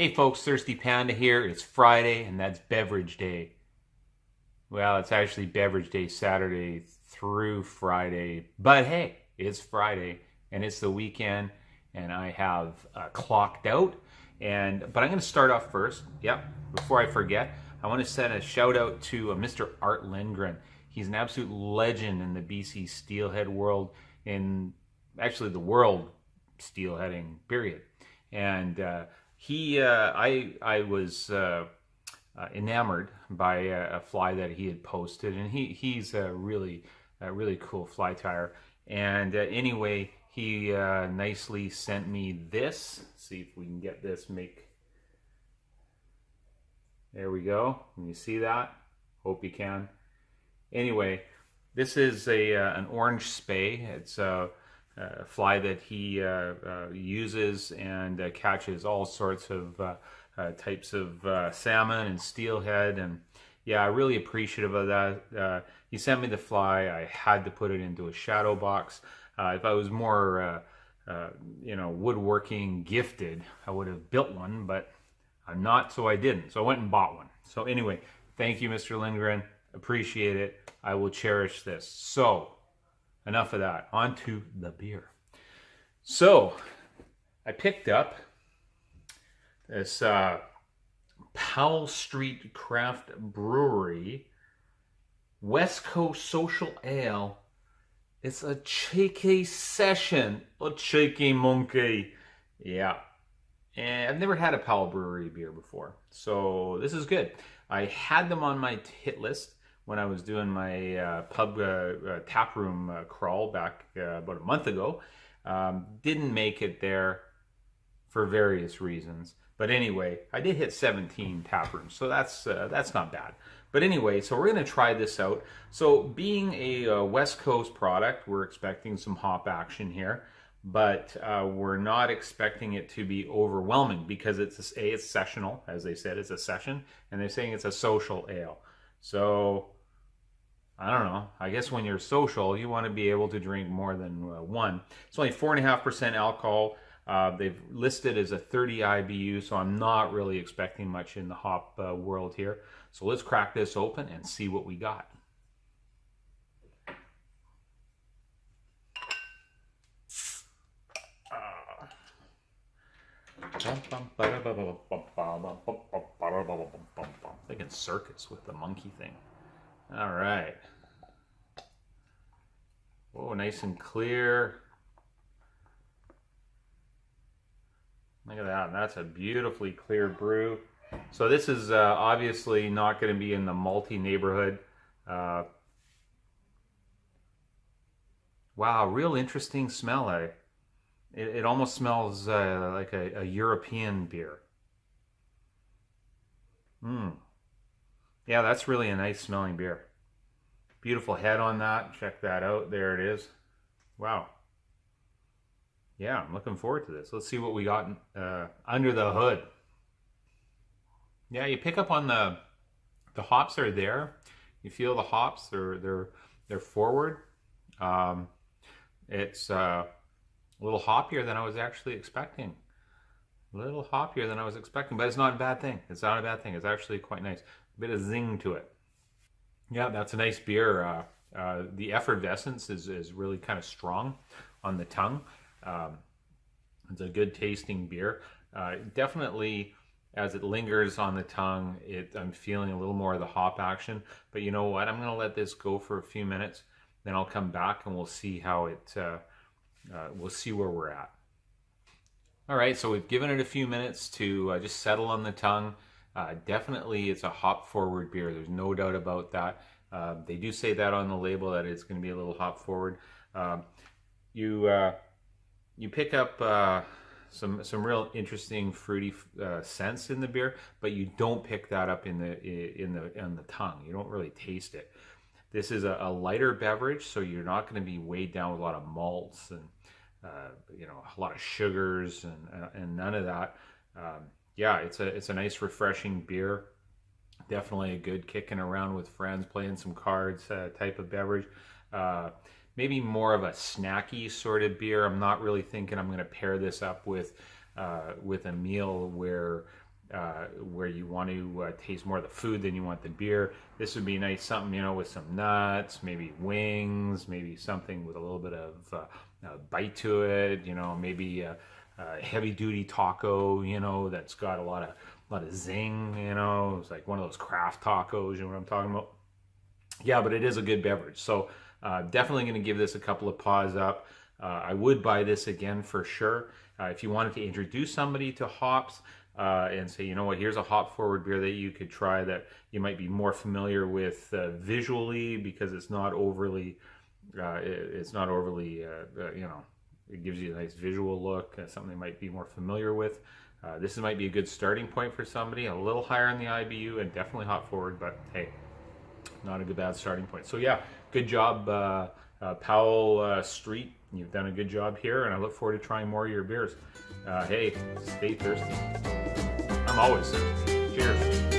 Hey folks, Thirsty Panda here. It's Friday and that's beverage day. Well, it's actually beverage day Saturday through Friday. But hey, it's Friday and it's the weekend and I have clocked out. But I'm going to start off first. Yep, before I forget, I want to send a shout out to Mr. Art Lingren. He's an absolute legend in the BC steelhead world, in actually the world steelheading period. And I was enamored by a fly that he had posted, and he's a really cool fly tyer. And anyway, he nicely sent me this. See if we can get this. There we go. Can you see that? Hope you can. Anyway, this is an orange spay. It's a fly that he uses and catches all sorts of types of salmon and steelhead, and yeah, really appreciative of that. He sent me the fly. I had to put it into a shadow box. If I was more woodworking gifted, I would have built one, but I'm not, so I didn't. So I went and bought one. So anyway, thank you, Mr. Lindgren. Appreciate it. I will cherish this. So enough of that. On to the beer. So I picked up this Powell Street Craft Brewery West Coast Social Ale. It's a cheeky session. A cheeky monkey. Yeah. And I've never had a Powell Brewery beer before, so this is good. I had them on my hit list when I was doing my pub tap room crawl back about a month ago. Didn't make it there for various reasons, but anyway, I did hit 17 tap rooms, so that's not bad. But anyway, so we're going to try this out. So being a West Coast product, we're expecting some hop action here, but we're not expecting it to be overwhelming because it's sessional, as they said. It's a session, and they're saying it's a social ale. So I don't know. I guess when you're social, you want to be able to drink more than one. It's only 4.5% alcohol. They've listed as a 30 IBU, so I'm not really expecting much in the hop world here. So let's crack this open and see what we got. Thinking circus with the monkey thing. All right. Oh, nice and clear. Look at that. That's a beautifully clear brew. So this is obviously not going to be in the malty neighborhood. Wow, real interesting smell. It almost smells like a European beer. Yeah, that's really a nice smelling beer. Beautiful head on that. Check that out. There it is. Wow. Yeah, I'm looking forward to this. Let's see what we got under the hood. Yeah, you pick up on the hops are there. You feel the hops. They're forward. It's a little hoppier than I was actually expecting. A little hoppier than I was expecting, but it's not a bad thing. It's not a bad thing. It's actually quite nice. A bit of zing to it. Yeah, that's a nice beer. The effervescence is really kind of strong on the tongue. It's a good tasting beer. Definitely, as it lingers on the tongue, I'm feeling a little more of the hop action. But you know what? I'm going to let this go for a few minutes. Then I'll come back and we'll see how we'll see where we're at. All right, so we've given it a few minutes to just settle on the tongue. Definitely, it's a hop-forward beer. There's no doubt about that. They do say that on the label, that it's going to be a little hop-forward. You pick up some real interesting fruity scents in the beer, but you don't pick that up in the tongue. You don't really taste it. This is a lighter beverage, so you're not going to be weighed down with a lot of malts and a lot of sugars and none of that. Yeah, it's a nice refreshing beer. Definitely a good kicking around with friends, playing some cards type of beverage. Maybe more of a snacky sort of beer. I'm not really thinking I'm going to pair this up with a meal where where you want to taste more of the food than you want the beer. This would be nice, something, you know, with some nuts, maybe wings, maybe something with a little bit of bite to it, you know, maybe a heavy duty taco, you know, that's got a lot of zing, you know. It's like one of those craft tacos, you know what I'm talking about? Yeah, but it is a good beverage. So definitely going to give this a couple of paws up. I would buy this again for sure. If you wanted to introduce somebody to hops and say, you know what, here's a hop forward beer that you could try that you might be more familiar with visually, because it's not overly, you know, it gives you a nice visual look, something they might be more familiar with. This might be a good starting point for somebody, a little higher in the IBU and definitely hop forward, but hey, not a bad starting point. So yeah, good job, Powell Street. You've done a good job here, and I look forward to trying more of your beers. Hey, stay thirsty. I'm always thirsty. Cheers.